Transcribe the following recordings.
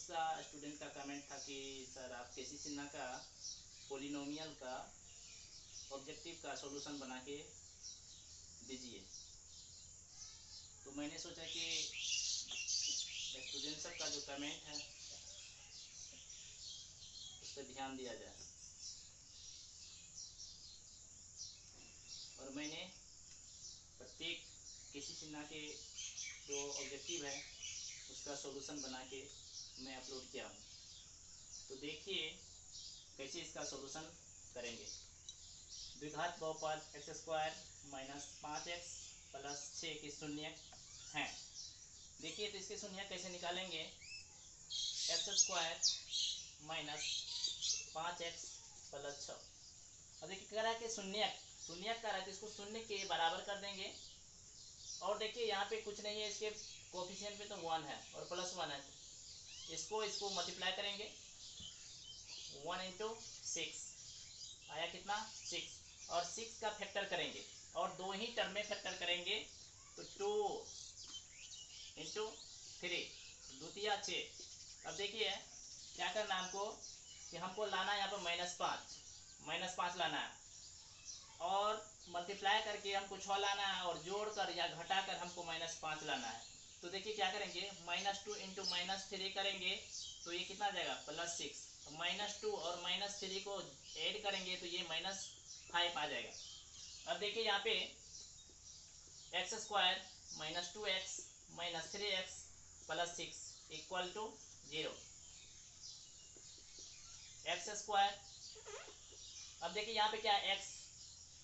सा स्टूडेंट का कमेंट था कि सर आप केसी सिन्हा का पोलिनोमियल का ऑब्जेक्टिव का सॉल्यूशन बना के दीजिए। तो मैंने सोचा कि स्टूडेंट सब का जो कमेंट है उस पर ध्यान दिया जाए, और मैंने प्रत्येक केसी सिन्हा के जो ऑब्जेक्टिव है उसका सॉल्यूशन बना के मैं अपलोड किया हूँ। तो देखिए कैसे इसका सॉल्यूशन करेंगे। द्विघात बहुपद x square minus 5x plus 6 के शून्यक हैं। देखिए तो इसके शून्यक कैसे निकालेंगे। X square minus 5x plus 6। अब देखिए कह रहा है कि शून्यक कह रहा है तो इसको शून्य के बराबर कर देंगे। और देखिए यहाँ पे कुछ नहीं है, इसके कोफिशिएंट पे तो 1 है और प्लस 1 है, इसको मल्टीप्लाई करेंगे। 1 इंटू 6 आया कितना 6, और 6 का फैक्टर करेंगे और दो ही टर्म में फैक्टर करेंगे तो 2 इंटू 3 द्वितीय 6। अब देखिए क्या करना हमको कि हमको लाना है यहाँ पर -5 लाना है, और मल्टीप्लाई करके हमको 6 लाना है, और जोड़कर या घटाकर हमको -5 लाना है। तो देखिए क्या करेंगे, -2 इंटू -3 करेंगे तो ये कितना आ जाएगा +6। -2 और -3 को ऐड करेंगे तो ये -5 आ जाएगा। अब देखिए यहाँ पे x square -2x -3x plus 6 equal to 0 x square. अब देखिए यहाँ पे क्या है, x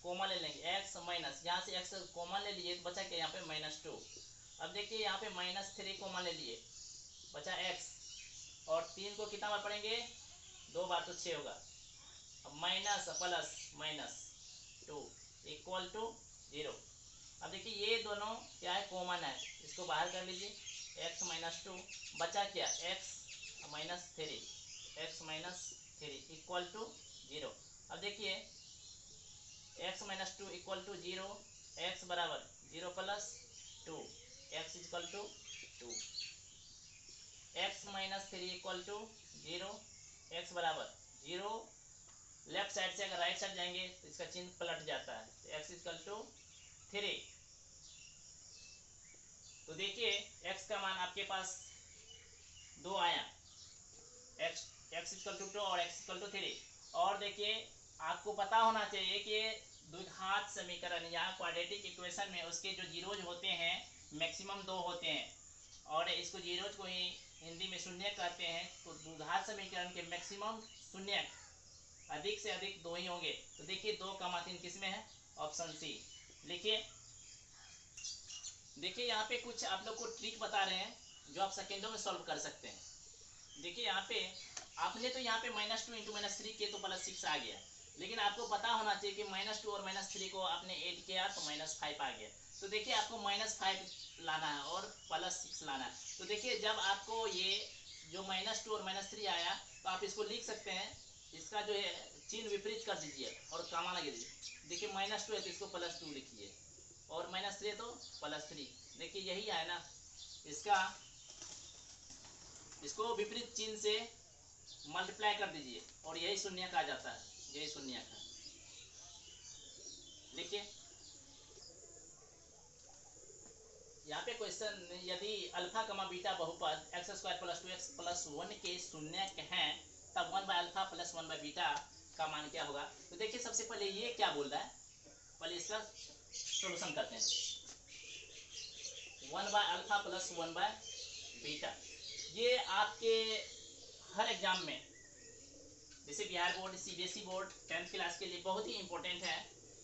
कॉमन ले लेंगे, x माइनस, यहाँ से x कॉमन ले लिए तो बचा क्या यहाँ पे -2। अब देखिए यहाँ पे -3 कॉमन ले लिए, बचा x, और 3 को कितना बार पढ़ेंगे, 2 बार तो 6 होगा। अब माइनस प्लस -2 इक्वल टू 0। अब देखिए ये दोनों क्या है, कॉमन है, इसको बाहर कर लीजिए। x -2 बचा क्या, x -3 इक्वल टू 0। अब देखिए x -2 इक्वल टू 0, x बराबर 0 plus 2, x equal to 2, x -3 equal to 0, x बराबर 0। लेफ्ट साइड से अगर राइट साइड जाएंगे तो इसका चिन्ह पलट जाता है, तो x इक्वल टू 3। तो देखिए x का मान आपके पास 2 आया, x इक्वल टू 2 और x इक्वल टू 3। और देखिए आपको पता होना चाहिए कि द्विघात समीकरण या क्वाड्रेटिक इक्वेशन में उसके जो जीरोज होते हैं मैक्सिमम 2 होते हैं, और इसको जीरोज को ही हिंदी में शून्य कहते हैं। तो द्विघात समीकरण के मैक्सिमम शून्य अधिक से अधिक 2 ही होंगे। तो देखिए 2 का मान 3 किस में है, ऑप्शन सी लिखिए। देखिए यहाँ पे कुछ आप लोग को ट्रिक बता रहे हैं जो आप सेकेंडों में सॉल्व कर सकते हैं। देखिए यहाँ पे आपने तो यहाँ पे -2 इंटू -3 किए तो +6 आ गया, लेकिन आपको पता होना चाहिए कि -2 और -3 को आपने ऐड किया तो -5 आ गया। तो देखिए आपको -5 लाना है और +6 लाना है। तो देखिए जब आपको ये जो -2 और -3 आया तो आप इसको लिख सकते हैं, इसका जो है चिन्ह विपरीत कर दीजिए और कामा लगा दीजिए। देखिए -2 है तो इसको +2 लिखिए, और -3 है तो +3। देखिए यही है ना, इसको विपरीत चिन्ह से मल्टीप्लाई कर दीजिए और यही शून्यक आ जाता है, यही शून्यक है। देखिए यहाँ पे क्वेश्चन, यदि अल्फा कमा बीटा बहुपद x square plus 2x plus 1 के शून्यक हैं तब 1/अल्फा प्लस 1/बीटा का मान क्या होगा। तो देखिए सबसे पहले ये क्या बोल रहा है, पहले इसका सॉल्यूशन करते हैं। 1/अल्फा प्लस 1/बीटा, ये आपके हर एग्जाम में, जैसे Bihar board, CBSE board 10th class के लिए बहुत ही इंपॉर्टेंट है।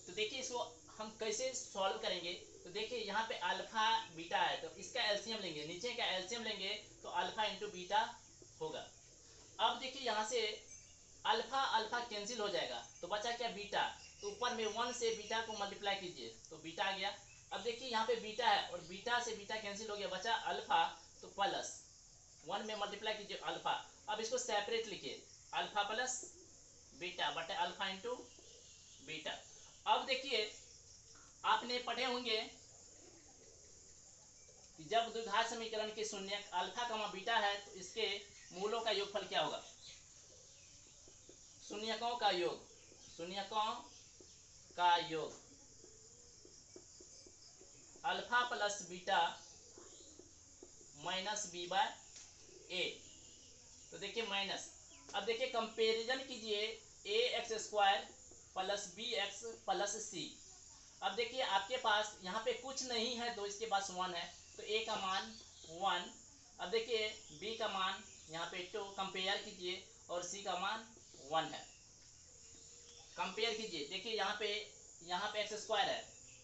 तो देखिए इसको हम कैसे सॉल्व करेंगे। तो देखिए यहाँ पे अल्फा बीटा है तो इसका एलसीएम लेंगे, नीचे का एलसीएम लेंगे तो अल्फा इंटू बीटा होगा। अब देखिए यहाँ से अल्फा अल्फा कैंसिल हो जाएगा तो बचा क्या, बीटा। तो ऊपर में 1 से बीटा को मल्टीप्लाई कीजिए तो बीटा आ गया। अब देखिए यहाँ पे बीटा है और बीटा से बीटा कैंसिल हो गया, बचा अल्फा, तो प्लस 1 में मल्टीप्लाई कीजिए अल्फा। अब इसको सेपरेट लिखिए, अल्फा प्लस बीटा बटे अल्फा इंटू बीटा। अब देखिए आपने पढ़े होंगे कि जब द्विघात समीकरण के शून्यक अल्फा कमा बीटा है तो इसके मूलों का योगफल क्या होगा? शून्यकों का योग, शून्यकों का योग alpha plus beta minus B by A. तो देखिए माइनस, अब देखिए कंपेरिजन कीजिए A X square plus B X plus C. अब देखिए आपके पास यहाँ पे कुछ नहीं है तो इसके पास 1 है, तो ए का मान 1। अब देखिए बी का मान यहाँ पे 2, कंपेयर कीजिए और सी का मान 1 है। कंपेयर कीजिए, देखिए यहाँ पे एक्स स्क्वायर है,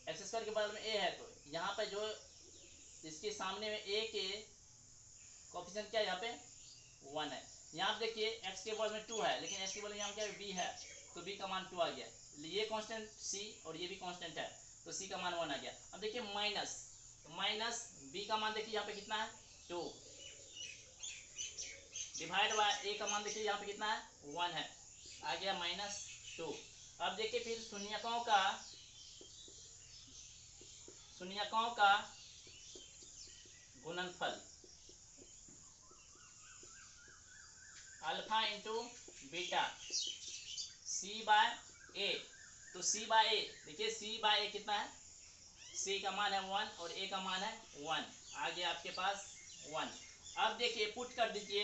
एक्स स्क्वायर के बगल में ए है, तो यहाँ पे जो इसके सामने में ए के कोएफिशिएंट क्या है, यहाँ पे 1 है। यहाँ पे देखिए एक्स के बगल में 2 है, लेकिन एक्स के बगल में यहाँ क्या है, बी है, तो बी का मान 2 आ गया। ये कांस्टेंट सी और ये भी कांस्टेंट है, तो सी का मान 1 आ गया। अब देखिए माइनस, तो माइनस बी का मान देखिए यहाँ पे कितना है, 2 डिवाइड बाय ए का मान देखिए यहाँ पे कितना है, 1 है, आ गया -2। अब देखिए फिर शून्यकों का गुणनफल alpha into beta C by A. तो सी बाय ए, देखिए सी बाय ए कितना है, सी का मान है 1 और ए का मान है 1, आ गया आपके पास 1। अब देखिए पुट कर दीजिए,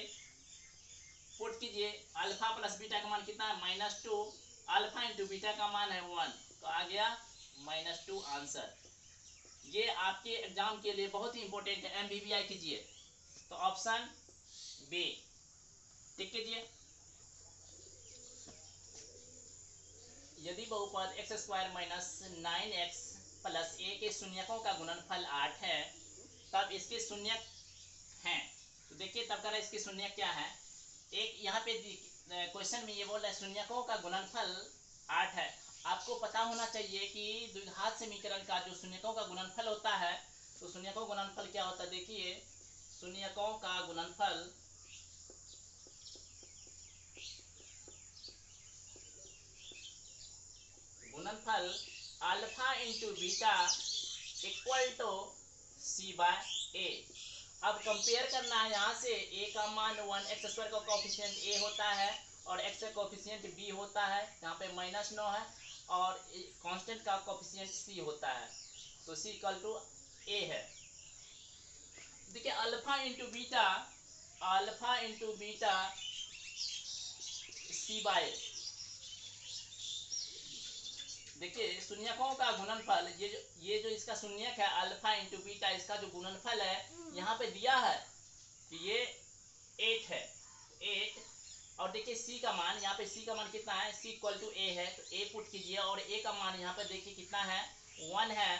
पुट कीजिए, अल्फा प्लस बीटा का मान कितना है, -2, अल्फा इंटू बीटा का मान है 1, तो आ गया -2 आंसर। ये आपके एग्जाम के लिए बहुत ही इंपॉर्टेंट है, MBBI कीजिए, तो ऑप्शन बी टिक कीजिए। यदि बहुपद x square minus 9x plus A के शून्यकों का गुणनफल 8 है, तब इसके शून्यक हैं। तो देखिए तब करें इसके शून्यक क्या है। एक यहाँ पे क्वेश्चन में ये बोल रहा है शून्यकों का गुणनफल 8 है। आपको पता होना चाहिए कि द्विघात समीकरण का जो शून्यकों का गुणनफल होता है, तो शून्यकों का गुणनफल क्या होता है, देखिए शून्यकों का गुणनफल alpha into beta equal to C by A. अब कंपेयर करना है, यहाँ से a का मान 1, एक्स स्क्वायर का कोएफिशिएंट a होता है और x का कोएफिशिएंट b होता है, यहाँ पे -9 है, और कांस्टेंट का कोएफिशिएंट c होता है, तो c इक्वल टू a है। देखिए alpha into beta c by, देखिए शून्यकों का गुणनफल, ये जो इसका शून्यक है अल्फा इंटू बीटा, इसका जो गुणनफल है यहाँ पे दिया है कि ये 8 है, 8। और देखिए c का मान, यहाँ पे c का मान कितना है, c इक्वल टू a है, तो a पुट कीजिए और a का मान यहाँ पे देखिए कितना है, 1 है,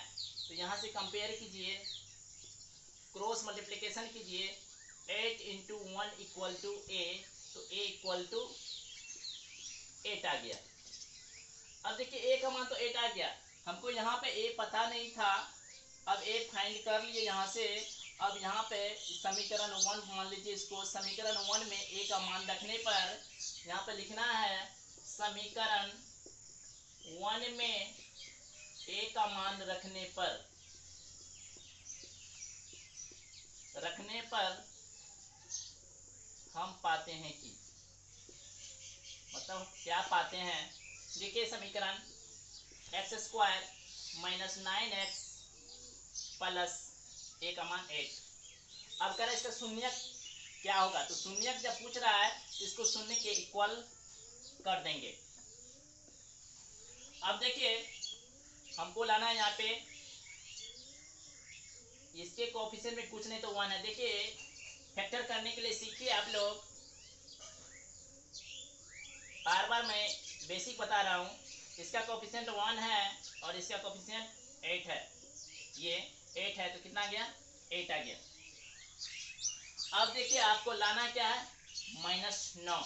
तो यहाँ से कंपेयर कीजिए, क्रॉस मल्टीप्लिकेशन कीजिए, 8 इंटू 1 इक्वल टू a, तो a इक्वल टू 8 आ गया। अब देखिए a का मान तो 8 आ गया, हमको यहाँ पे a पता नहीं था, अब a फाइंड कर लिए यहाँ से। अब यहाँ पे समीकरण 1 मान लीजिए इसको, समीकरण 1 में a का मान रखने पर यहाँ पे लिखना है, समीकरण 1 में a का मान रखने पर हम पाते हैं कि, मतलब क्या पाते हैं, देखिए समीकरण X square minus 9x plus A का मान 8। अब कह रहा है इसका शून्यक क्या होगा, तो शून्यक जब पूछ रहा है इसको शून्य के इक्वल कर देंगे। अब देखिए हमको लाना है यहाँ पे, इसके कोएफिशिएंट में कुछ नहीं तो 1 है। देखिए फैक्टर करने के लिए सीखिए आप लोग, बार बार मैं बेसिक बता रहा हूँ, इसका कोएफिशिएंट 1 है और इसका कोएफिशिएंट 8 है, ये 8 है, तो कितना आ गया, 8 आ गया। अब देखिए आपको लाना क्या है, -9,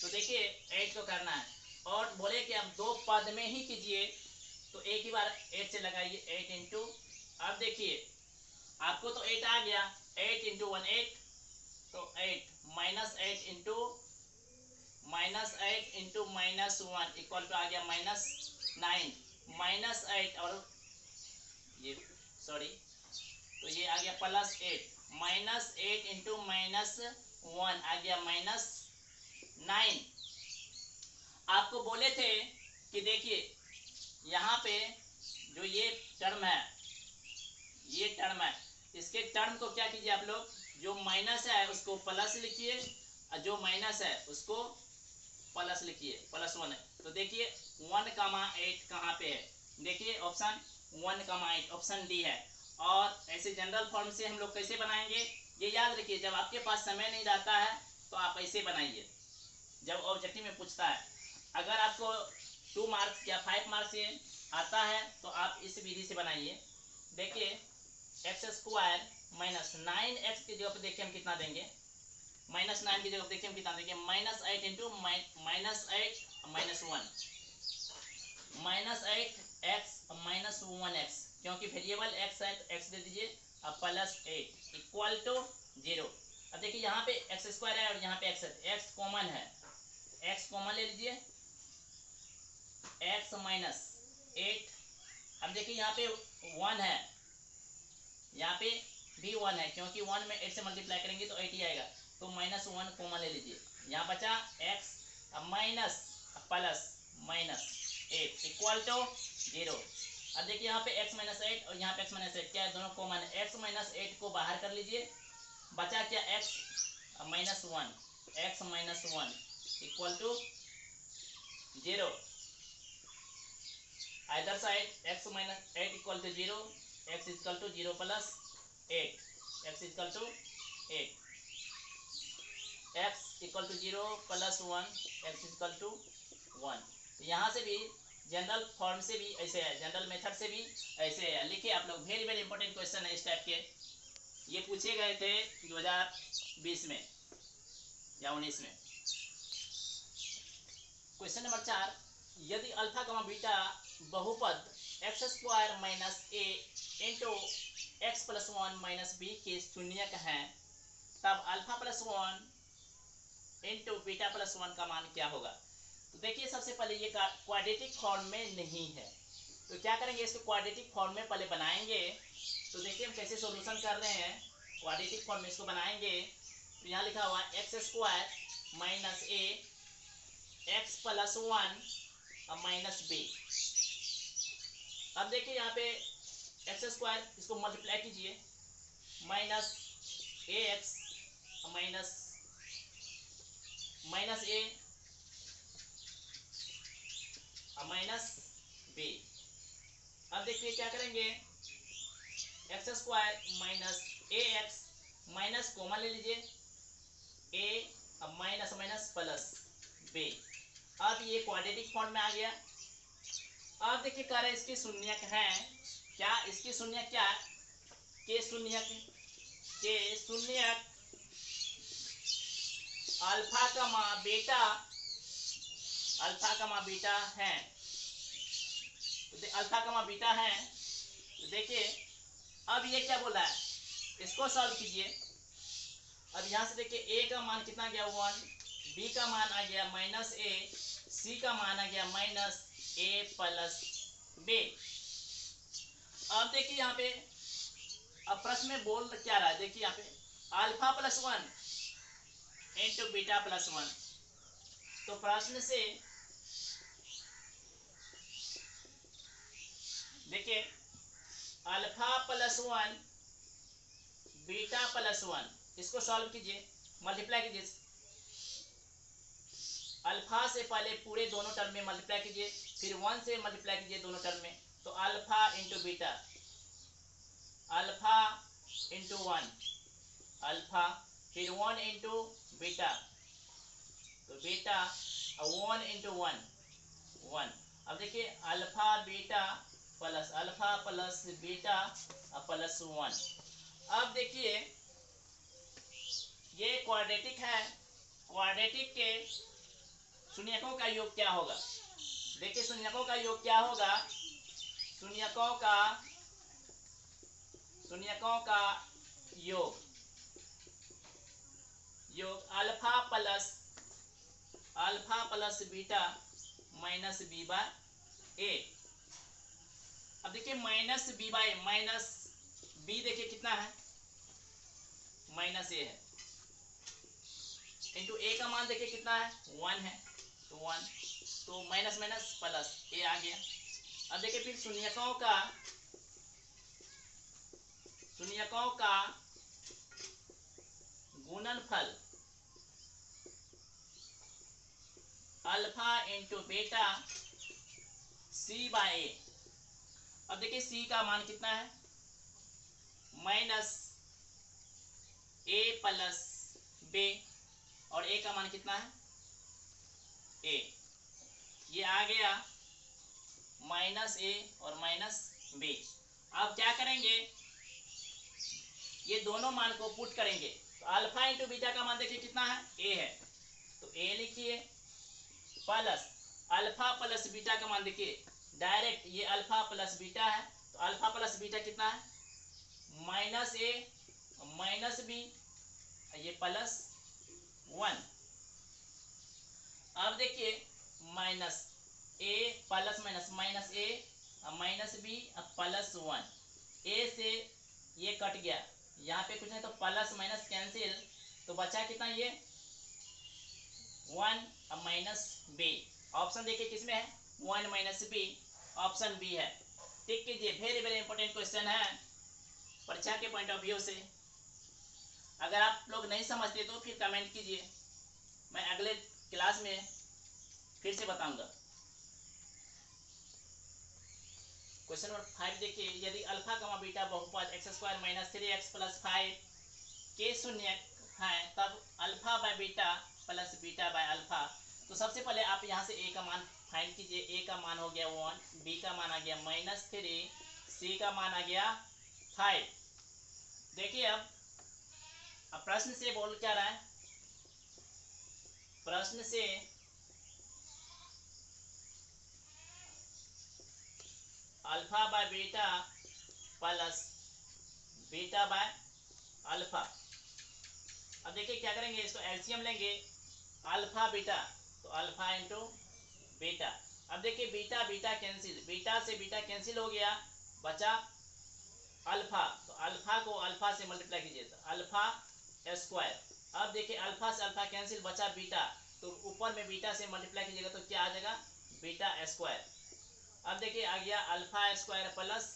तो देखिए 8 को करना है, और बोले कि अब 2 पद में ही कीजिए, तो एक ही बार 8 से लगाइए, 8 इंटू, अब देखिए आपको तो 8 आ गया, 8 इंटू 1 8, तो 8 -8 इंटू -8 इंटू -1 इक्वल टू आ गया -9, -8 और ये सॉरी, तो ये आ गया +8, -8 इंटू -1 आ गया -9। आपको बोले थे कि देखिए यहाँ पे जो ये टर्म है, ये टर्म है, इसके टर्म को क्या कीजिए आप लोग, जो माइनस है उसको प्लस लिखिए और जो माइनस है उसको प्लस लिखिए, +1 है। तो देखिए 1,8 कहाँ पे है, देखिए ऑप्शन 1,8 ऑप्शन डी है। और ऐसे जनरल फॉर्म से हम लोग कैसे बनाएंगे, ये याद रखिए, जब आपके पास समय नहीं रहता है तो आप ऐसे बनाइए जब ऑब्जेक्टिव में पूछता है। अगर आपको 2 मार्क्स या 5 मार्क्स से आता है तो आप इस विधि से बनाइए। देखिए x² माइनस 9x की जगह पर देखिए हम कितना देंगे, -9 की जगह देखिए हम कितना देंगे, -8 इंटू -8 -1 -8x -1x, क्योंकि वेरिएबल x है तो x दे दीजिए, अब +8 इक्वल टू 0। अब देखिए यहाँ पे x² है और यहाँ पे x है, x कॉमन है, x कॉमन ले लीजिए, x -8। अब देखिए यहाँ पे 1 है, यहाँ पे भी 1 है, क्योंकि 1 में 8 से मल्टीप्लाई करेंगे तो 8 ही आएगा, तो -1 कॉमन ले लीजिए। यहाँ बचा x minus plus -8 equal to 0। अब देखिए यहाँ पे x -8 और यहाँ पे x -8 क्या है, दोनों कॉमन है, x -8 को बाहर कर लीजिए, बचा क्या x -1 equal to 0। Either side x -8 equal to 0, x is equal to 0 plus 8, x is equal to 8, x equal to 0 plus 1, x is equal to 1। तो यहाँ से भी जनरल फॉर्म से भी ऐसे है, जनरल मेथड से भी ऐसे है। लिखिए आप लोग, वेरी वेरी इंपॉर्टेंट क्वेश्चन है इस टाइप के, ये पूछे गए थे 2020 में या 19 में। क्वेश्चन नंबर 4, यदि अल्फा कमा बीटा बहुपद x² minus a into x + 1 minus b के शून्यक है, तब अल्फा + 1 इंटू बीटा + 1 का मान क्या होगा। तो देखिए सबसे पहले ये क्वाड्रेटिक फॉर्म में नहीं है, तो क्या करेंगे, इसको क्वाड्रेटिक फॉर्म में पहले बनाएंगे। तो देखिए हम कैसे सॉल्यूशन कर रहे हैं, क्वाड्रेटिक फॉर्म में इसको बनाएंगे। तो यहाँ लिखा हुआ x² minus a x + 1 minus b। अब देखिए यहाँ पे x² इसको मल्टीप्लाई कीजिए, -ax minus a minus b। अब देखिए क्या करेंगे, x² minus ax minus common ले लीजिए, a माइनस प्लस b। अब ये क्वाड्रेटिक फॉर्म में आ गया। अब देखिए कह रहे हैं इसके शून्यक है क्या, इसके शून्यक क्या, के शून्यक अल्फा कमा बीटा है, अल्फा कमा बीटा है। तो देखिए अब ये क्या बोला है, इसको सॉल्व कीजिए। अब यहाँ से देखिए a का मान कितना गया 1, b का मान आ गया -a, c का मान आ गया -a प्लस b। अब देखिए यहाँ पे, अब प्रश्न में बोल क्या रहा है, देखिए यहाँ पे अल्फा + 1 इंटू बीटा + 1। तो प्रश्न से देखिए अल्फा + 1 बीटा + 1, इसको सॉल्व कीजिए, मल्टीप्लाई कीजिए, अल्फा से पहले पूरे दोनों टर्म में मल्टीप्लाई कीजिए, फिर 1 से मल्टीप्लाई कीजिए दोनों टर्म में, तो alpha into beta, alpha into 1 alpha, फिर 1 इंटू बीटा, तो बीटा 1 इंटू 1। अब देखिए alpha beta plus beta plus 1। अब देखिए ये क्वाड्रेटिक है, क्वाड्रेटिक के शून्यकों का योग क्या होगा। देखिए शून्यकों का योग क्या होगा, शून्यकों का योग alpha plus beta minus b by a। अब देखिए माइनस b देखिए कितना है, माइनस ए है, इंटू ए का मान देखिए कितना है 1 है, तो 1, तो माइनस माइनस प्लस ए आ गया। अब देखिए फिर शून्यकों का गुणनफल अल्फा इंटू बेटा सी बाय ए। अब देखिए सी का मान कितना है माइनस ए प्लस बे, और ए का मान कितना है ए, ये आ गया माइनस ए और माइनस बी। अब क्या करेंगे, ये दोनों मान को पुट करेंगे, तो अल्फा इंटू बीटा का मान देखिए कितना है ए है, तो ए लिखिए प्लस अल्फा प्लस बीटा का मान देखिए डायरेक्ट, ये अल्फा प्लस बीटा है, तो अल्फा प्लस बीटा कितना है माइनस ए माइनस बी, ये प्लस 1। अब देखिए माइनस ए प्लस माइनस माइनस ए माइनस बी प्लस 1, ए से ये कट गया, यहाँ पे कुछ नहीं तो प्लस माइनस कैंसिल, तो बचा कितना ये 1 माइनस बी। ऑप्शन देखिए किसमें है 1 माइनस बी, ऑप्शन बी है। टिक कीजिए, वेरी वेरी इंपॉर्टेंट क्वेश्चन है परीक्षा के पॉइंट ऑफ व्यू से। अगर आप लोग नहीं समझते तो फिर कमेंट कीजिए, मैं अगले क्लास में फिर से बताऊंगा। क्वेश्चन नंबर 5 देखिए, यदि अल्फा कमा बीटा बहुपद x square minus 3x plus 5 के शून्य है तब alpha by beta plus beta by alpha. तो सबसे पहले आप यहाँ से a का मान फाइंड कीजिए। a का मान हो गया 1, b का मान आ गया -3, c का मान आ गया 5। देखिए अब प्रश्न से बोल क्या रहा है, प्रश्न से alpha by beta plus beta by alpha. अब देखिए क्या करेंगे, इसको एलसीएम लेंगे, अल्फा बीटा तो अल्फा इंटू बीटा। अब देखिए बीटा बीटा कैंसिल, बीटा से बीटा कैंसिल हो गया, बचा अल्फा, तो अल्फा को अल्फा से मल्टीप्लाई कीजिए तो अल्फा स्क्वायर। अब देखिए अल्फा से अल्फा कैंसिल, बचा बीटा, तो ऊपर में बीटा से मल्टीप्लाई कीजिएगा तो क्या आ जाएगा बीटा स्क्वायर। अब देखिए आ गया alpha square plus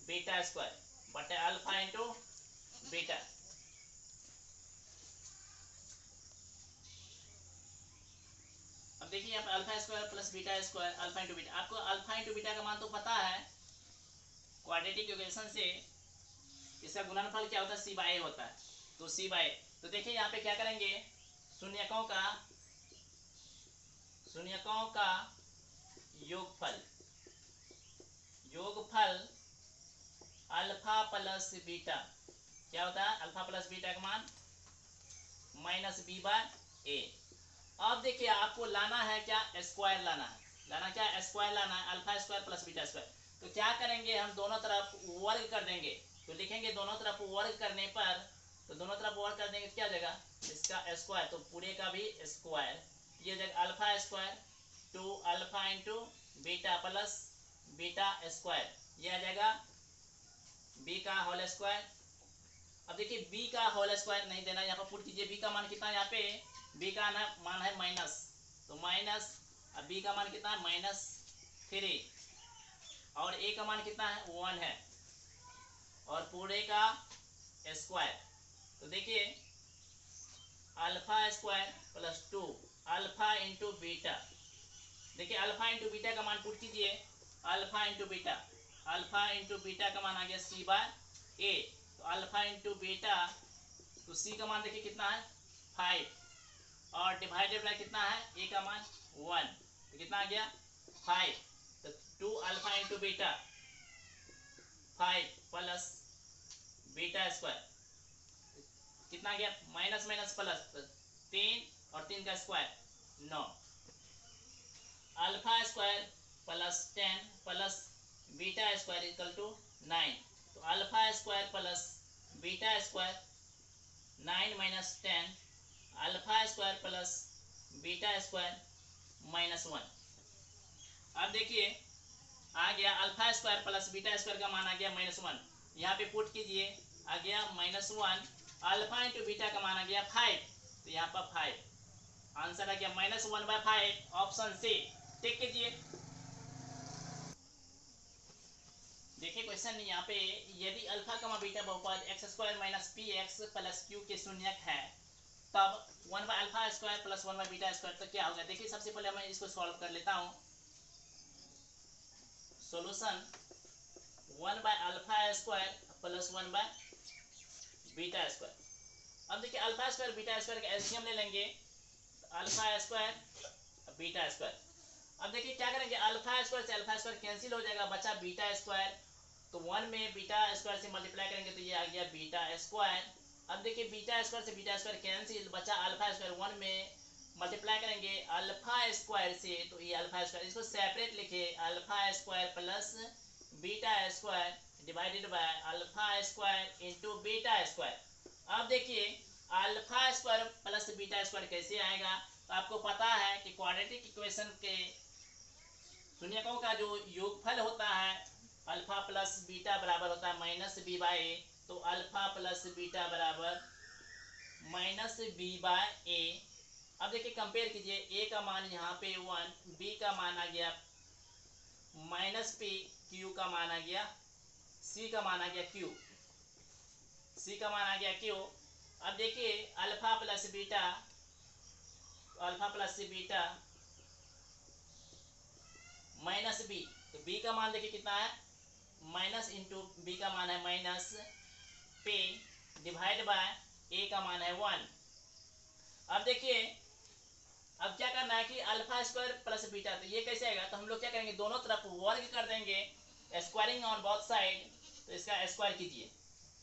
beta square बटे अल्फा इंटू बीटा। अब देखिए यहाँ पे alpha square plus beta square alpha into beta. आपको अल्फा इंटू बीटा का मान तो पता है, क्वाड्रेटिक इक्वेशन से इसका गुणनफल क्या होता है सी बाय ए होता है, तो सी बाय। तो देखिए यहाँ पे क्या करेंगे, शून्यकों का योगफल अल्फा प्लस बीटा क्या होता है, अल्फा प्लस बीटा का मान माइनस बी बाय ए। अब देखिए आपको लाना है क्या स्क्वायर लाना क्या स्क्वायर लाना है, alpha square plus beta square. तो क्या करेंगे, हम दोनों तरफ वर्ग कर देंगे, तो लिखेंगे दोनों तरफ वर्ग करने पर, तो दोनों तरफ वर्ग कर देंगे क्या जगह इसका स्क्वायर, तो पूरे का भी स्क्वायर, ये जगह alpha square 2 alpha into beta plus beta square, ये आ जाएगा बी का होल स्क्वायर। अब देखिए बी का होल स्क्वायर नहीं देना, यहाँ पर पुट कीजिए, बी का मान कितना है, यहाँ पे बी का मान है माइनस, तो माइनस, अब बी का मान कितना है -3, और ए का मान कितना है 1 है, और पूरे का स्क्वायर। तो देखिए alpha square plus 2 alpha into beta, देखिए अल्फा इंटू बीटा का मान पुट कीजिए, अल्फा इंटू बीटा का मान आ गया सी बाय ए, तो अल्फा इंटू बीटा, तो सी का मान देखिए कितना है 5, और डिवाइडेड बाय कितना है ए का मान 1, तो कितना आ गया 5, तो 2 alpha into beta 5 plus beta square कितना आ गया माइनस माइनस प्लस, तो 3 और 3 का स्क्वायर 9, अल्फा स्क्वायर प्लस 10 प्लस बीटा स्क्वायर इक्वल टू 9, तो alpha square plus beta square 9 minus 10 alpha square plus beta square -1। अब देखिए आ गया alpha square plus beta square का मान आ गया -1, यहाँ पे पुट कीजिए आ गया -1 अल्फा इंटू बीटा का मान आ गया 5, तो यहाँ पर 5 आंसर आ गया -1/5 ऑप्शन सी। टिक कीजिए। देखिए क्वेश्चन यहाँ पे, यदि अल्फा कमा बीटा बहुपद x² minus P x plus Q के शून्यक है तब 1/α² प्लस 1/β² तो क्या होगा। देखिए सबसे पहले मैं इसको सॉल्व कर लेता हूँ। Solution 1/α² plus 1/β²। अब देखिए α² β² का एलसीएम ले लेंगे, α² β²। अब देखिए क्या करेंगे, α² से α² कैंसिल हो जाएगा, बचा β²। तो 1 में β² से मल्टीप्लाई करेंगे तो ये आ गया β²। अब देखिए β² से β² कैंसिल, बचा α²। 1 में मल्टीप्लाई करेंगे α² से, तो ये α²। इसको सेपरेट लिखे, α² प्लस β² डिवाइडेड बाय α² इंटू β²। अब देखिए α² प्लस β² कैसे आएगा, तो आपको पता है कि क्वाड्रेटिक इक्वेशन के शून्यकों का जो योगफल होता है अल्फा प्लस बीटा बराबर होता है -b/a। तो अल्फा प्लस बीटा बराबर -b/a। अब देखिए कंपेयर कीजिए, a का मान यहाँ पे 1, b का मान आ गया -p, q का मान आ गया, c का मान आ गया q, c का मान आ गया q। अब देखिए अल्फा प्लस बीटा -b, तो b का मान देखिए कितना है, माइनस इंटू b का मान है -p डिवाइड बाय a का मान है 1। अब देखिए अब क्या करना है कि α² प्लस बीटा, तो ये कैसे आएगा, तो हम लोग क्या करेंगे, दोनों तरफ वर्ग कर देंगे, स्क्वायरिंग ऑन बोथ साइड। तो इसका स्क्वायर कीजिए,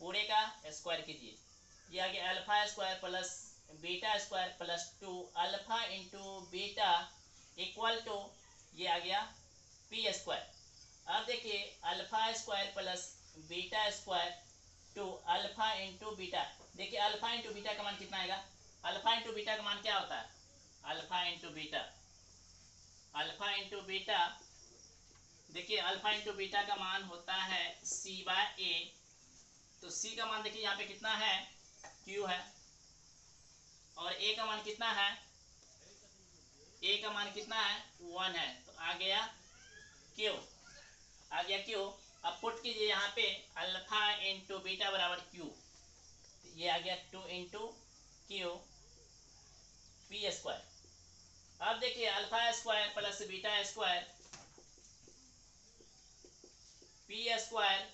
पूरे का स्क्वायर कीजिए, ये आ गया α² plus β² plus 2 alpha into beta equal to ये आ गया p²। अब देखिए α² plus β² two alpha into beta. देखिए अल्फा इंटू बीटा का मान कितना आएगा, अल्फा इंटू बीटा का मान क्या होता है, अल्फा इंटू बीटा, देखिए अल्फा इंटू बीटा का मान होता है c/a। तो c का मान देखिए यहाँ पे कितना है, q है, और a का मान कितना है, a का मान कितना है 1 है, तो आ गया q, आ गया q। अब पुट कीजिए यहाँ पे अल्फा इंटू बीटा बराबर q, ये आ गया 2 इंटू q p²। अब देखिए α² प्लस β² p²,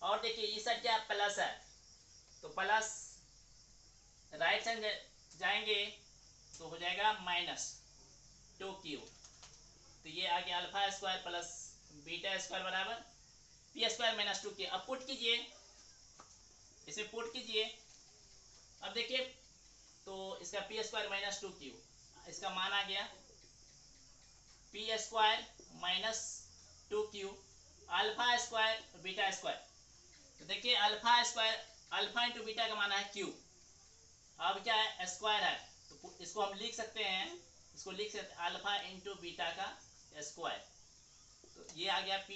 और देखिए ये सब क्या प्लस है, तो प्लस राइट साइड जाएंगे तो हो जाएगा -2q। तो ये आ गया α² प्लस β² बराबर p² -2q। अब पुट कीजिए, इसे पुट कीजिए। अब देखिए तो इसका p² -2q, इसका मान आ गया p² -2q α² β²। तो देखिए अल्फा इंटू बीटा का मान है q, अब क्या है स्क्वायर है, तो इसको हम लिख सकते हैं, इसको लिख सकते हैं अल्फा इंटू बीटा का स्क्वायर। तो ये आ गया p²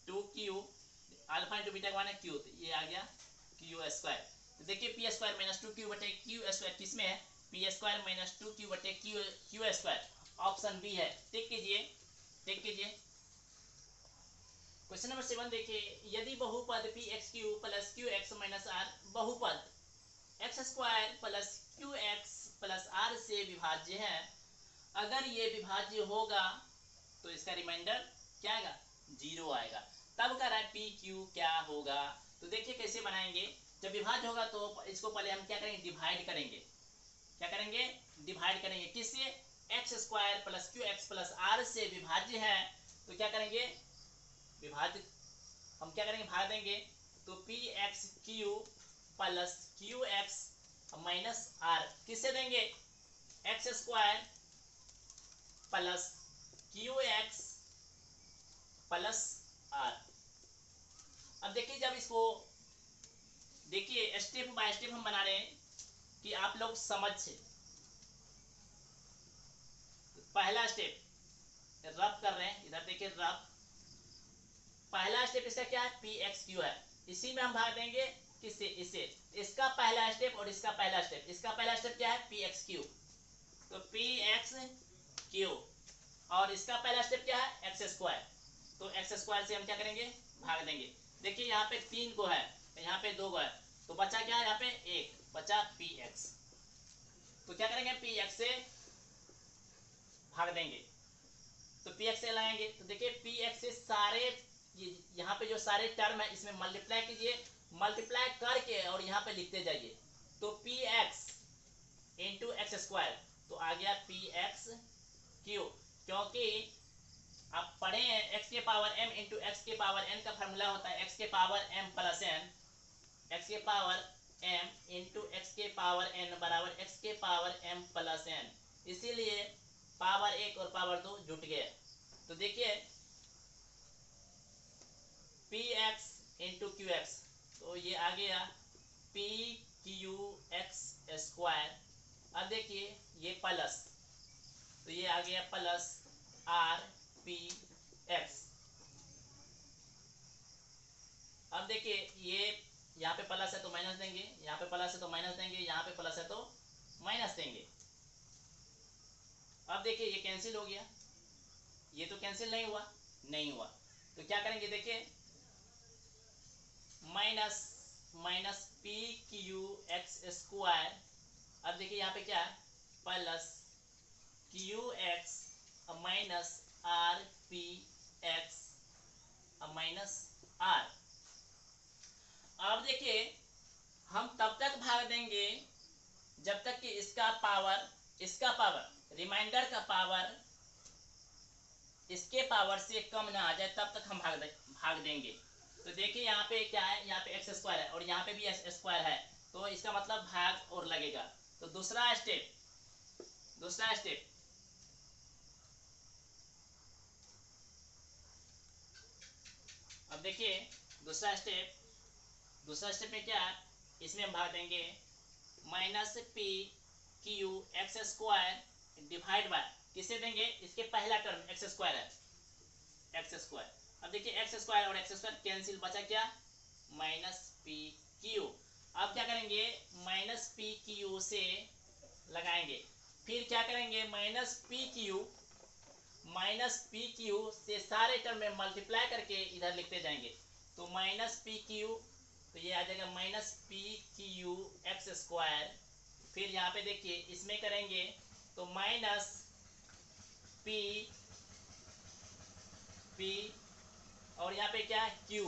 -2q, alpha into beta का मान है q, तो ये आ गया q²। तो देखिए p² -2q बटे q² किसमें है, p² -2q बटे q², ऑप्शन बी है। टिक कीजिए, टिक कीजिए। क्वेश्चन नंबर 7 देखिए, यदि बहुपद px³ plus qx minus r बहुपद x² plus qx plus r से विभाज्य है, अगर ये विभाज्य होगा तो इसका रिमाइंडर क्या आएगा, 0 आएगा। तब कह रहा है pq क्या होगा। तो देखिए कैसे बनाएंगे, जब विभाज्य होगा तो इसको पहले हम क्या करेंगे, डिवाइड करेंगे। क्या करेंगे, डिवाइड करेंगे, किससे, x² plus qx plus r से विभाज्य है, तो क्या करेंगे, विभाज्य हम क्या करेंगे, भाग देंगे। तो px³ plus qx minus r किससे देंगे, x² plus qx plus r। अब देखिए जब इसको देखिए स्टेप बाय स्टेप हम बना रहे हैं कि आप लोग समझ से। पहला स्टेप रब कर रहे हैं, इधर देखिए रब, पहला स्टेप इसका क्या है, px³ है, इसी में हम भाग देंगे किससे, इससे, इसका पहला स्टेप और इसका पहला स्टेप, इसका पहला स्टेप क्या है, पी एक्स क्यू, तो पी एक्स क्यू, और इसका पहला स्टेप क्या है, एक्स स्क्वायर, तो एक्स स्क्वायर से हम क्या करेंगे, भाग देंगे। देखिए यहाँ पे 3 को है, यहाँ पे 2 को है, तो बचा क्या है, यहाँ पे 1 बचा पी एक्स, तो क्या करेंगे, पी एक्स से भाग देंगे, तो पी एक्स से लाएंगे, तो देखिए पी एक्स से सारे यहाँ पे जो सारे टर्म है इसमें मल्टीप्लाई कीजिए, मल्टीप्लाई करके और यहाँ पे लिखते जाइए, तो P x into x square, तो आ गया पी एक्स क्यू, क्योंकि आप पढ़े हैं एक्स के पावर m इंटू एक्स के पावर n का फॉर्मूला होता है एक्स के power m plus n, x के पावर m इंटू एक्स के पावर n बराबर एक्स के पावर m प्लस n, इसीलिए पावर 1 और पावर 2 जुट गए। तो देखिए P x into Q x, तो ये आ गया पी क्यू एक्स स्क्वायर, अब देखिए ये प्लस, तो ये आ गया प्लस आर पी एक्स, अब देखिए ये यहाँ पे प्लस है तो माइनस देंगे, यहाँ पे प्लस है तो माइनस देंगे, यहाँ पे प्लस है तो माइनस देंगे, अब देखिए ये कैंसिल हो गया, ये तो कैंसिल नहीं हुआ, नहीं हुआ, तो क्या करेंगे, देखिए minus minus p q x square, अब देखिए यहाँ पे क्या है, plus q x minus r p x minus r. अब देखिए हम तब तक भाग देंगे जब तक कि इसका पावर रिमाइंडर का पावर इसके पावर से कम ना आ जाए, तब तक हम भाग देंगे। तो देखिए यहाँ पे क्या है, यहाँ पे एक्स स्क्वायर है और यहाँ पे भी एक्स स्क्वायर है, तो इसका मतलब भाग और लगेगा। तो दूसरा स्टेप अब देखिए दूसरा स्टेप में क्या है, इसमें हम भाग देंगे minus p q x square divide by, किसे देंगे, इसके पहला टर्म एक्स स्क्वायर है, एक्स स्क्वायर, अब देखिए एक्स स्क्वायर और एक्स स्क्वायर कैंसिल, बचा क्या, माइनस पी क्यू, अब क्या करेंगे, माइनस पी क्यू से लगाएंगे, फिर क्या करेंगे, माइनस पी क्यू से सारे टर्म में मल्टीप्लाई करके इधर लिखते जाएंगे, तो माइनस पी क्यू, तो ये आ जाएगा minus p q x square, फिर यहाँ पे देखिए इसमें करेंगे तो माइनस पी और यहाँ पे क्या है क्यू,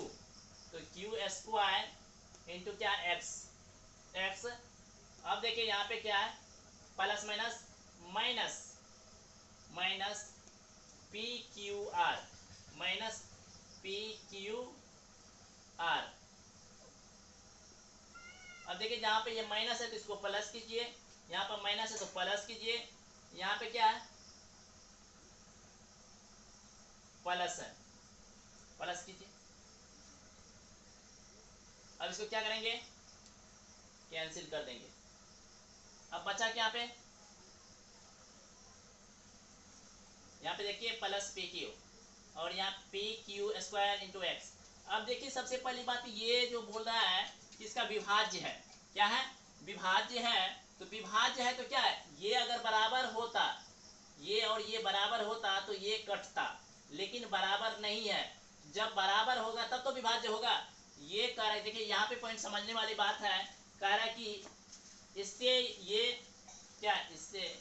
तो क्यू स्क्वायर इंटू क्या एक्स, अब देखिए यहाँ पे क्या है, plus minus p q are, अब देखिए जहाँ पे ये माइनस है तो इसको प्लस कीजिए, यहाँ पर माइनस है तो प्लस कीजिए, यहाँ पे क्या है, प्लस है, प्लस कीजिए, अब इसको क्या करेंगे, कैंसिल कर देंगे, अब बचा क्या, यहाँ पे देखिए प्लस पी क्यू और यहाँ P Q square into x. अब देखिए सबसे पहली बात ये जो बोल रहा है इसका विभाज्य है, क्या है, विभाज्य है, तो विभाज्य है तो क्या है, ये अगर बराबर होता, ये और ये बराबर होता तो ये कटता, लेकिन बराबर नहीं है, जब बराबर होगा तब तो विभाज्य होगा, ये कह रहे, देखिए यहाँ पे पॉइंट समझने वाली बात है, कह रहा है कि इससे ये क्या, इससे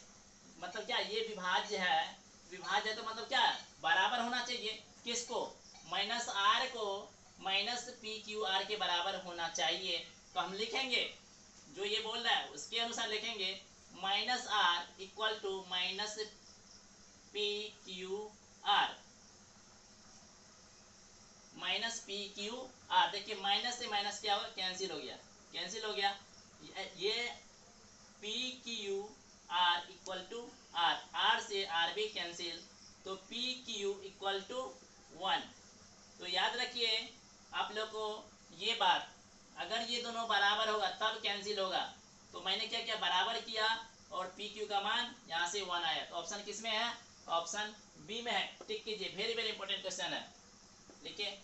मतलब क्या, ये विभाज्य है तो मतलब क्या, बराबर होना चाहिए, किसको, माइनस आर को माइनस पी क्यू आर के बराबर होना चाहिए, तो हम लिखेंगे जो ये बोल रहा है उसके अनुसार लिखेंगे minus r equal to minus p q r, minus p q r, देखिए माइनस से माइनस क्या होगा, कैंसिल हो गया, ये p q r equal to r, r से आर भी कैंसिल, तो पी क्यू इक्वल टू 1, तो याद रखिए आप लोग को ये बात, अगर ये दोनों बराबर होगा तब कैंसिल होगा, तो मैंने क्या किया, बराबर किया और पी क्यू का मान यहाँ से 1 आया, तो ऑप्शन किस में है, ऑप्शन बी में है, टिक कीजिए, वेरी वेरी इंपॉर्टेंट क्वेश्चन है, लिखिए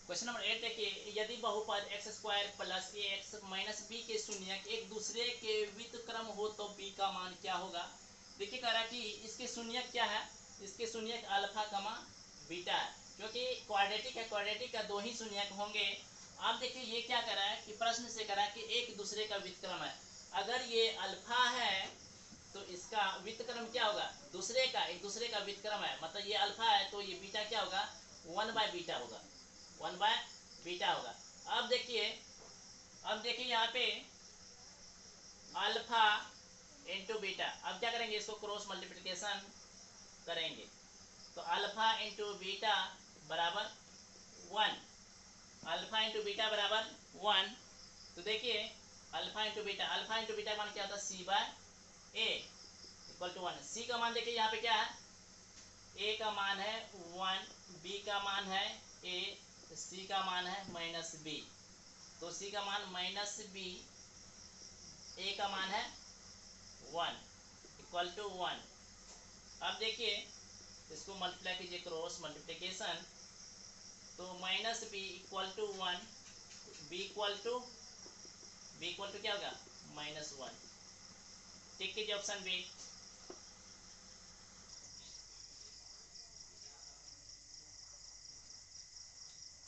क्वेश्चन नंबर 8 देखिए, यदि बहुपद x square plus a x minus b के शून्यक एक दूसरे के व्युत्क्रम हो तो बी का मान क्या होगा। देखिए कह रहा है कि इसके शून्यक क्या है, इसके शून्यक अल्फा कमा बीटा है, क्योंकि क्वाड्रेटिक है, क्वाड्रेटिक का दो ही शून्यक होंगे। आप देखिए ये क्या कर रहा है कि प्रश्न से कह रहा है कि एक दूसरे का व्युत्क्रम है, अगर ये अल्फा है तो इसका व्युत्क्रम क्या होगा, दूसरे का, एक दूसरे का व्युत्क्रम है, मतलब ये अल्फा है तो ये बीटा क्या होगा, 1/बीटा होगा, 1/बीटा होगा। अब देखिए यहाँ पे अल्फा इंटू बीटा, अब क्या करेंगे, इसको क्रॉस मल्टीप्लिकेशन करेंगे तो अल्फा इंटू बीटा बराबर 1, अल्फा इंटू बीटा बराबर 1। तो देखिए अल्फा इंटू बीटा मान क्या होता है, c/a इक्वल टू 1। सी का मान देखिए यहाँ पे क्या है, ए का मान है 1, बी का मान है a, सी का मान है -b, तो सी का मान -b, ए का मान है 1 इक्वल टू 1। अब देखिए इसको मल्टीप्लाई कीजिए क्रॉस मल्टीप्लिकेशन, तो -b equal to 1, b equal to क्या होगा, -1। टिक कीजिए ऑप्शन बी।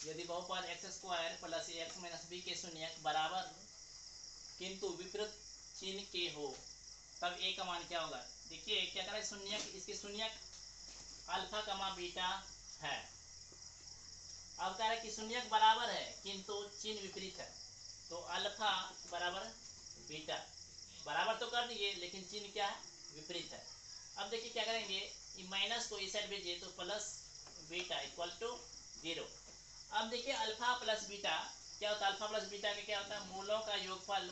यदि बहुपद x square plus a x minus b के शून्यक बराबर किंतु विपरीत चिन्ह के हो तब ए का मान क्या होगा। देखिए क्या करें, शून्यक, इसके शून्यक अल्फा कमा बीटा है। अब कह रहा है कि शून्यक बराबर है किंतु चिन्ह विपरीत है, तो अल्फा बराबर बीटा, बराबर तो कर दिए लेकिन चिन्ह क्या है, विपरीत है। अब देखिए क्या करेंगे, ये माइनस को इस साइड भेजिए तो प्लस बीटा इक्वल टू 0। अब देखिए अल्फा प्लस बीटा क्या होता है, अल्फा प्लस बीटा का क्या होता है, मूलों का योगफल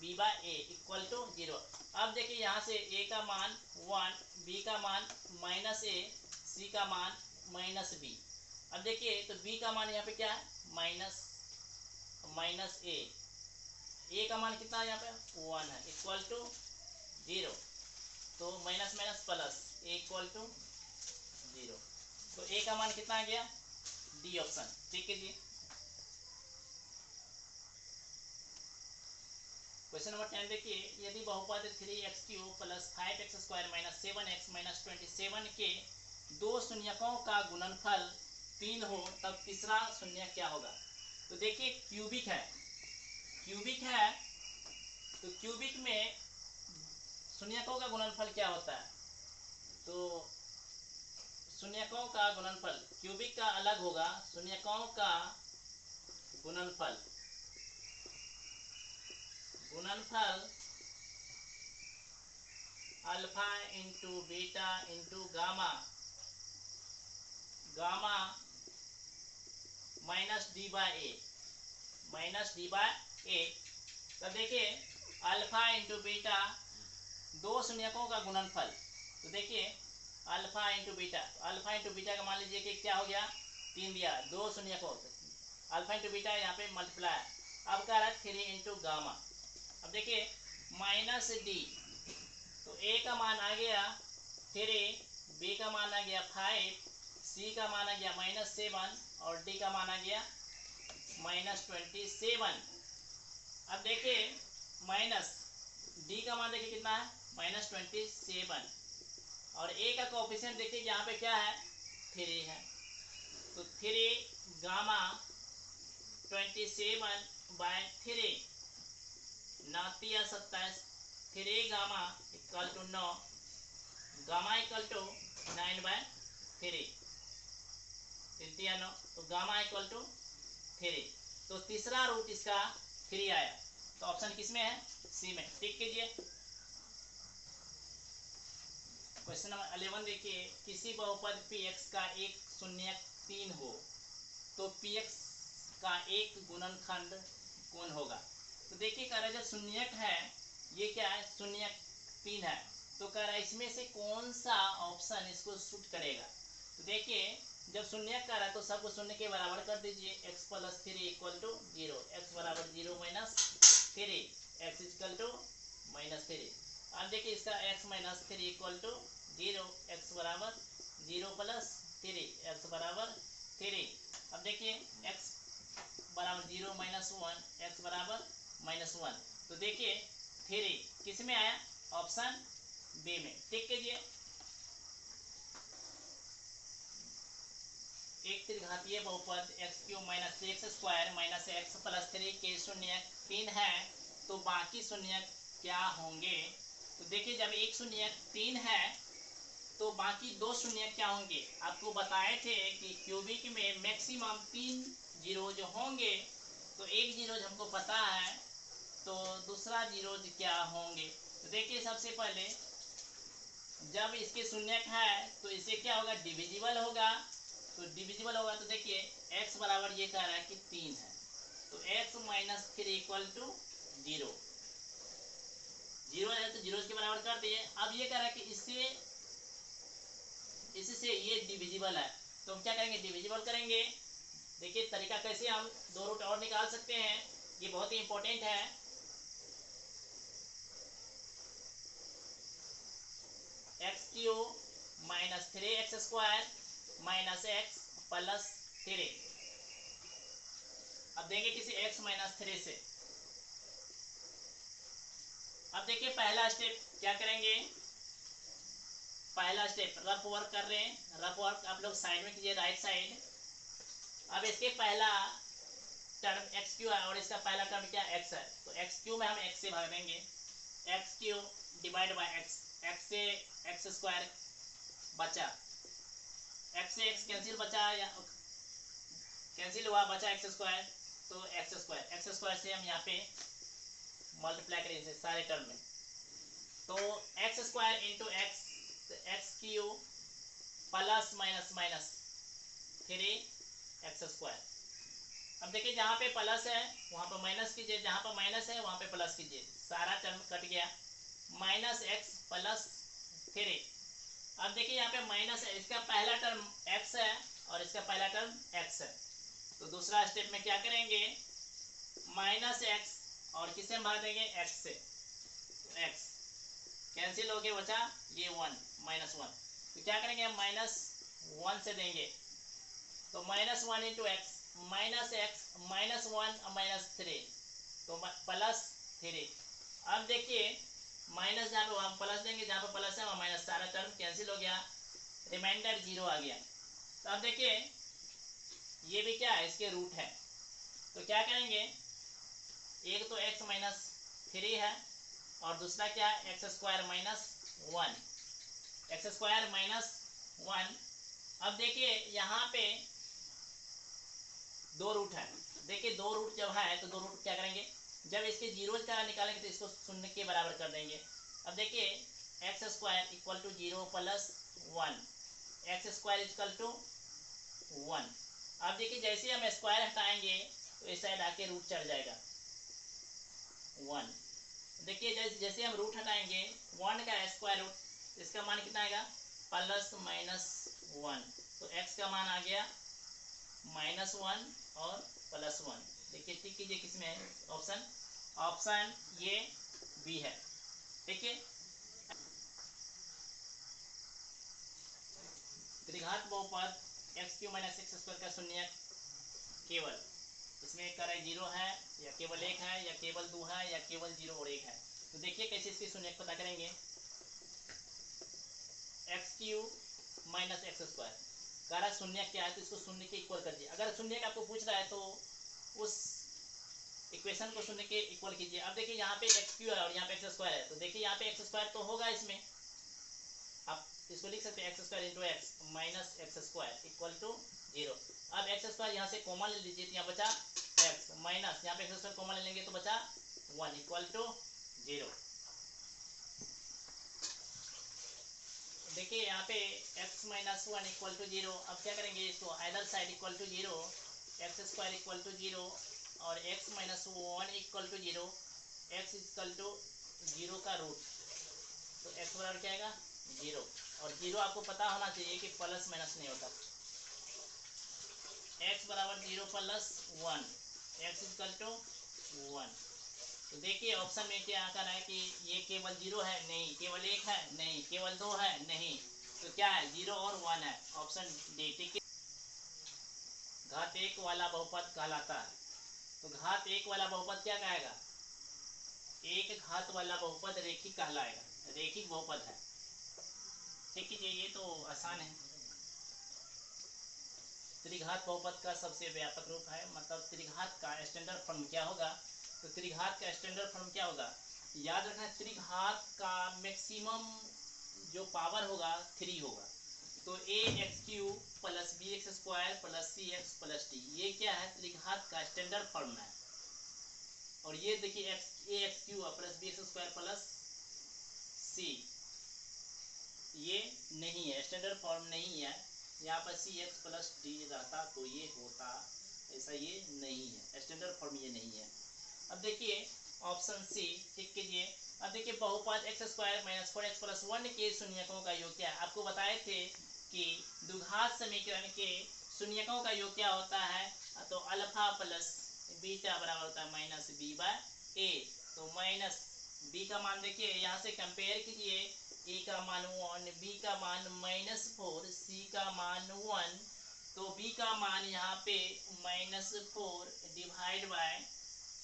-b/a इक्वल टू 0। अब देखिए यहाँ से a का मान 1, b का मान -a, c का मान -b। अब देखिए तो b का मान यहाँ पे क्या है, -a का मान कितना है यहाँ पे 1 है इक्वल टू 0, तो minus minus plus a equal to 0, तो a का मान कितना आ गया, डी ऑप्शन। ठीक है जी। क्वेश्चन नंबर 10 देखिए, यदि बहुपद 3x³ plus 5x² minus 7x minus 27 के दो शून्यकों का गुणनफल 3 हो तब तीसरा शून्यक क्या होगा। तो देखिए क्यूबिक है, तो क्यूबिक में शून्यकों का गुणनफल क्या होता है, तो शून्यकों का गुणनफल क्यूबिक का अलग होगा, शून्यकों का गुणनफल alpha into beta into gamma -d/a तब देखिए अल्फा इंटू बीटा दो शून्यकों का गुणनफल, तो देखिए अल्फा इंटू बीटा का मान लीजिए कि क्या हो गया, 3 दिया, दो शून्यकों, अल्फा इंटू बीटा यहाँ पे मल्टीप्लाई। अब कह रहा है 3 इंटू गामा। अब देखिए -d, तो a का मान आ गया 3, b का मान आ गया 5, c का मान आ गया -7 और d का मान आ गया -27। अब देखिए माइनस d का मान देखिए कितना है, -27, और a का कोएफिशिएंट देखिए यहाँ पे क्या है, 3 है, तो 3 gamma 27/3 9 27, 3 gamma equal to 9, gamma equal to 9/3, 3 9, तो गामा इक्वल टू 3, तो तीसरा रूट इसका 3 आया, तो ऑप्शन किसमें है, सी में। टिक कीजिए। क्वेश्चन नंबर 11 देखिए, किसी बहुपद px का एक शून्यक 3 हो तो px का एक गुणनखंड कौन होगा। तो देखिए कह रहा है जब शून्यक है, ये क्या है, शून्यक 3 है, तो कह रहा है इसमें से कौन सा ऑप्शन इसको सूट करेगा। तो देखिए जब शून्यक कर रहा है तो सबको शून्य के बराबर कर दीजिए, x + 3 इक्वल टू 0, x बराबर 0 - 3, x इक्वल टू -3। अब देखिए इसका x - 3 इक्वल टू 0, x बराबर 0 + 3, x बराबर 3। अब देखिए x बराबर 0 माइनस 1, x बराबर -1। तो देखिए 3 किस में आया, ऑप्शन बी में। टिक कीजिए। एक त्रिघातीय बहुपद x³ minus 3x² minus x plus 3 के शून्यक 3 है, तो बाकी शून्यक क्या होंगे। तो देखिए जब एक शून्यक 3 है तो बाकी दो शून्यक क्या होंगे। आपको बताए थे कि क्यूबिक में मैक्सिमम 3 जीरो जो होंगे, तो एक जीरो हमको पता है, तो दूसरा जीरो क्या होंगे। तो देखिए सबसे पहले जब इसके शून्यक है तो इसे क्या होगा, डिविजिबल होगा। तो डिविजिबल होगा तो देखिए x बराबर ये कह रहा है कि 3 है, तो x माइनस 3 इक्वल टू 0। 0 है तो 0 के बराबर कर दिए। अब ये कह रहा है कि इससे ये डिविजिबल है, तो हम क्या करेंगे, डिविजिबल करेंगे। देखिए तरीका कैसे हम दो रूट और निकाल सकते हैं, ये बहुत ही इंपॉर्टेंट है। x³ minus 3x² minus x plus 3। अब देंगे किसी x माइनस 3 से। अब देखिए पहला स्टेप क्या करेंगे, पहला स्टेप रफ वर्क कर रहे हैं, रफ वर्क आप लोग साइड में कीजिए, राइट साइड। अब इसके पहला टर्म x³ है और इसका पहला टर्म क्या x है, तो x³ में हम x से भाग देंगे। x³ divide by x, x से x² बचा, x से x कैंसिल बचा या कैंसिल हुआ, बचा x², तो x² से हम यहाँ पे मल्टीप्लाई करेंगे सारे टर्म में, तो x² into x, x³ plus minus minus 3x²। अब देखिए जहाँ पे प्लस है वहाँ पर माइनस कीजिए, जहाँ पर माइनस है वहाँ पे प्लस कीजिए, सारा टर्म कट गया, माइनस x प्लस 3। अब देखिए यहाँ पे माइनस है, इसका पहला टर्म x है और इसका पहला टर्म x है, तो दूसरा स्टेप में क्या करेंगे, माइनस x और किससे हम भाग देंगे, x से, तो x कैंसिल हो गया, बचा ये 1 माइनस 1, तो क्या करेंगे हम -1 से देंगे, तो -1 into x, minus x minus 1 minus 3, तो प्लस 3। अब देखिए माइनस जहाँ पे हम प्लस देंगे, जहाँ पे प्लस है वहाँ माइनस, सारा टर्म कैंसिल हो गया, रिमाइंडर 0 आ गया। तो अब देखिए ये भी क्या है, इसके रूट है, तो क्या करेंगे, एक तो x माइनस 3 है और दूसरा क्या है, x² माइनस 1, x² माइनस 1। अब देखिए यहाँ पे दो रूट है, देखिए दो रूट जब है तो दो रूट क्या करेंगे, जब इसके जीरो का निकालेंगे तो इसको शून्य के बराबर कर देंगे। अब देखिए x² equal to 0 plus 1, x² equal to 1। अब देखिए जैसे हम स्क्वायर हटाएंगे तो इस साइड आके रूट चढ़ जाएगा 1। देखिए जैसे हम रूट हटाएंगे 1 का स्क्वायर रूट, इसका मान कितना आएगा, प्लस माइनस 1, तो x का मान आ गया -1 और +1। देखिए टिक कीजिए किसमें है, ऑप्शन ये बी है। ठीक है, त्रिघात बहुपद x³ माइनस x² का शून्यक केवल, इसमें कर 0 है या केवल 1 है या केवल 2 है या केवल 0 और 1 है। तो देखिए कैसे इसके शून्यक पता करेंगे, x³ माइनस x², कह शून्य क्या है तो इसको शून्य के इक्वल कर दिए। अगर शून्य आपको पूछ रहा है तो उस इक्वेशन को शून्य के इक्वल कीजिए। अब देखिए यहाँ पे x³ है और यहाँ पे x² है, तो देखिए यहाँ पे x² तो होगा, इसमें आप इसको लिख सकते हैं x² into x minus x² equal to 0। अब x² यहाँ से कॉमन ले लीजिए तो यहाँ बचा x माइनस, यहाँ पे x² कॉमन ले लेंगे तो बचा 1 इक्वल टू 0। देखिए यहाँ पे x माइनस 1 इक्वल टू 0। अब क्या करेंगे, इसको either side equal to 0, x² equal to 0 और x minus 1 equal to 0, x equal to 0 का रूट, तो x बराबर क्या आएगा 0। और 0 आपको पता होना चाहिए कि प्लस माइनस नहीं होता, x बराबर 0 प्लस 1, x इक्वल टू 1। तो देखिए ऑप्शन में क्या कर रहा है कि ये केवल 0 है, नहीं, केवल 1 है, नहीं, केवल 2 है, नहीं, तो क्या है 0 और 1 है, ऑप्शन डी। ठीक है, घात 1 वाला बहुपद कहलाता है। तो घात 1 वाला बहुपद क्या कहेगा, एक घात वाला बहुपद रेखिक कहलाएगा, रेखिक बहुपद है। ठीक है, ये तो आसान है। त्रिघात बहुपद का सबसे व्यापक रूप है, मतलब त्रिघात का स्टैंडर्ड फॉर्म क्या होगा, तो त्रिघात का स्टैंडर्ड फॉर्म क्या होगा, याद रखना त्रिघात का मैक्सिमम जो पावर होगा 3 होगा। तो A X cube plus B X square plus C X plus D, ये क्या है, त्रिघात का स्टैंडर्ड फॉर्म है। और ये देखिए A X cube plus B X square plus C, ये नहीं है, स्टैंडर्ड फॉर्म नहीं है। यहाँ पर सी एक्स प्लस डी रहता तो ये होता, ऐसा ये नहीं है, स्टैंडर्ड फॉर्म ये नहीं है। अब देखिए ऑप्शन सी टिक कीजिए। अब देखिए बहुपद x square minus 4x plus 1 के शून्यकों का योग क्या है। आपको बताए थे कि द्विघात समीकरण के शून्यकों का योग क्या होता है, तो अल्फा प्लस बीटा बराबर होता है माइनस बी बाय ए। तो माइनस बी का मान देखिए यहाँ से कंपेयर कीजिए, ए का मान 1, बी का मान -4, सी का मान 1। तो बी का मान यहाँ पे -4 डिवाइड बाय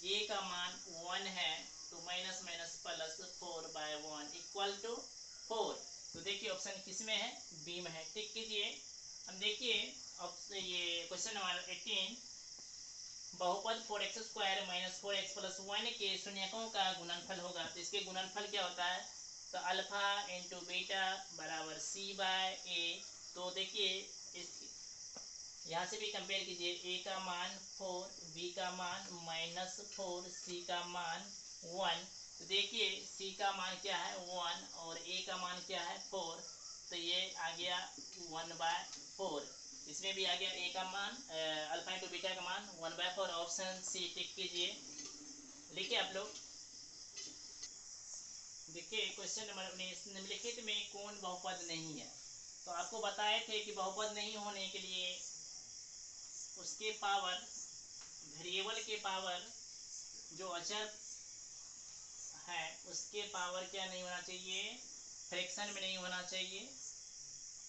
ए का मान 1 है, तो minus minus plus 4 by 1 equal to 4। तो देखिए ऑप्शन किस में है, बी में है। टिक कीजिए। अब देखिए ये क्वेश्चन नंबर 18, बहुपद 4x square minus 4x plus 1 के शून्यकों का गुणनफल होगा। तो इसके गुणनफल क्या होता है, तो अल्फा इंटू बीटा बराबर सी बाय ए। तो देखिए इस यहाँ से भी कंपेयर कीजिए, ए का मान 4, बी का मान -4, सी का मान 1। तो देखिए सी का मान क्या है 1 और ए का मान क्या है 4, तो ये आ गया 1/4। इसमें भी आ गया ए का मान अल्फा इंटू बीटा का मान 1/4। ऑप्शन सी टिक कीजिए। लिखिए आप लोग। देखिए क्वेश्चन नंबर 19, निम्नलिखित में कौन बहुपद नहीं है। तो आपको बताए थे कि बहुपद नहीं होने के लिए उसके पावर, वेरिएबल के पावर जो अचर है उसके पावर क्या नहीं होना चाहिए, फ्रैक्शन में नहीं होना चाहिए,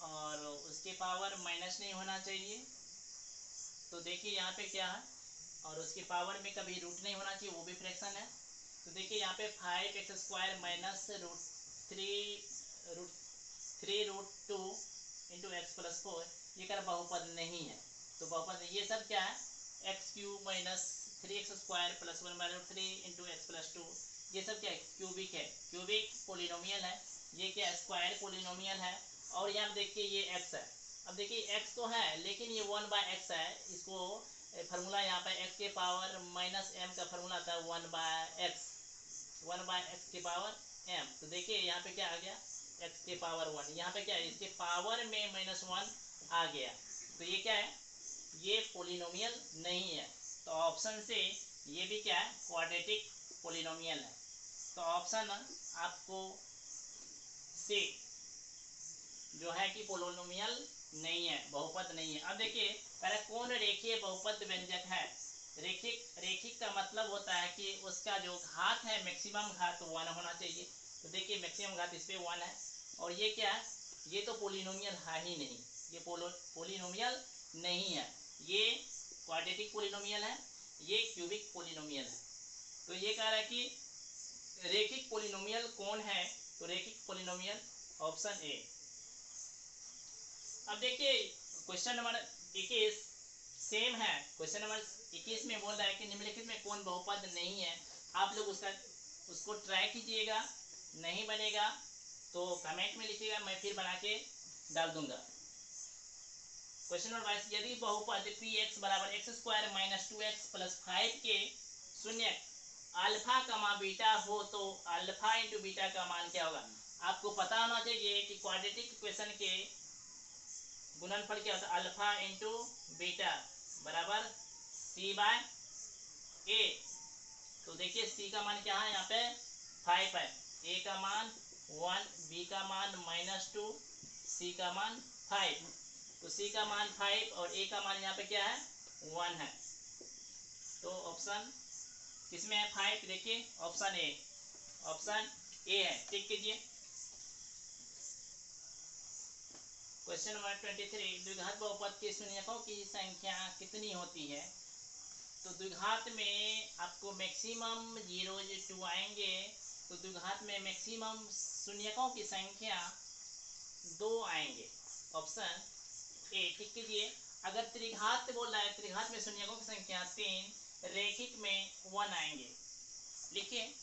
और उसके पावर माइनस नहीं होना चाहिए। तो देखिए यहाँ पे क्या है, और उसके पावर में कभी रूट नहीं होना चाहिए, वो भी फ्रैक्शन है। तो देखिए यहाँ पे 5x square minus √3√2 into x plus 4, ये कर बहुपद नहीं है। तो बहुपद ये सब क्या है, x cube minus 3x square plus 1/√3 into x plus 2, ये सब क्या है, क्यूबिक है, क्यूबिक पोलिनोमियल है। ये क्या स्क्वायर पोलिनोमियल है। और यहाँ देखिए ये x है। अब देखिए x तो है लेकिन ये 1/x है, इसको फार्मूला यहाँ पे x के पावर -m का फार्मूला था 1/x, 1/x के पावर m। तो देखिए यहाँ पे क्या आ गया, x के पावर 1, यहाँ पे क्या है, इसके पावर में -1 आ गया। तो ये क्या है, ये पोलिनोमियल नहीं है। तो ऑप्शन से ये भी क्या है, क्वाड्रेटिक पोलिनोमियल है। तो ऑप्शन आपको से जो है कि पोलिनोमियल नहीं है, बहुपद नहीं है। अब देखिए पहले कौन रेखीय बहुपद व्यंजक है। रेखिक का मतलब होता है कि उसका जो घात है मैक्सिमम घात 1 होना चाहिए। तो देखिए मैक्सिमम घात इस पे 1 है। और ये क्या है, ये तो पोलिनोमियल है ही नहीं, ये पोलिनोमियल नहीं है, ये क्वाड्रेटिक पोलिनोमियल है, ये क्यूबिक पोलिनोमियल है। तो ये कह रहा है कि रेखिक पोलिनोमियल कौन है, तो रेखिक पोलिनोमियल ऑप्शन ए। अब देखिए क्वेश्चन नंबर 21 सेम है। क्वेश्चन नंबर 21 में बोल रहा है कि निम्नलिखित में कौन बहुपद नहीं है। आप लोग उसको ट्राई कीजिएगा, नहीं बनेगा तो कमेंट में लिखिएगा, मैं फिर बना के डाल दूंगा। क्वेश्चन नंबर 22, यदि बहुपद px बराबर x square minus 2x plus 5 के शून्य अल्फा कमा बीटा हो तो अल्फा इंटू बीटा का मान क्या होगा। आपको पता होना चाहिए कि क्वाड्रेटिक इक्वेशन के गुणनफल क्या होता है, अल्फा इंटू बीटा बराबर सी बाय ए। तो देखिए सी का मान क्या है, यहाँ पे 5 है, ए का मान 1, बी का मान -2, सी का मान 5। तो सी का मान 5 और ए का मान यहाँ पे क्या है 1 है। तो ऑप्शन किसमें है 5, देखिए ऑप्शन ए, ऑप्शन ए है। टिक कीजिए। क्वेश्चन नंबर 23, द्विघात बहुपद के शून्यकों की संख्या कितनी होती है? तो द्विघात में आपको मैक्सिमम 0 2 आएंगे, तो द्विघात में मैक्सिमम शून्यकों की संख्या 2 आएंगे। ऑप्शन ए टिक कीजिए। अगर त्रिघात बोल रहा है, त्रिघात में शून्यकों की संख्या 3, रेखिक में 1 आएंगे। लिखिए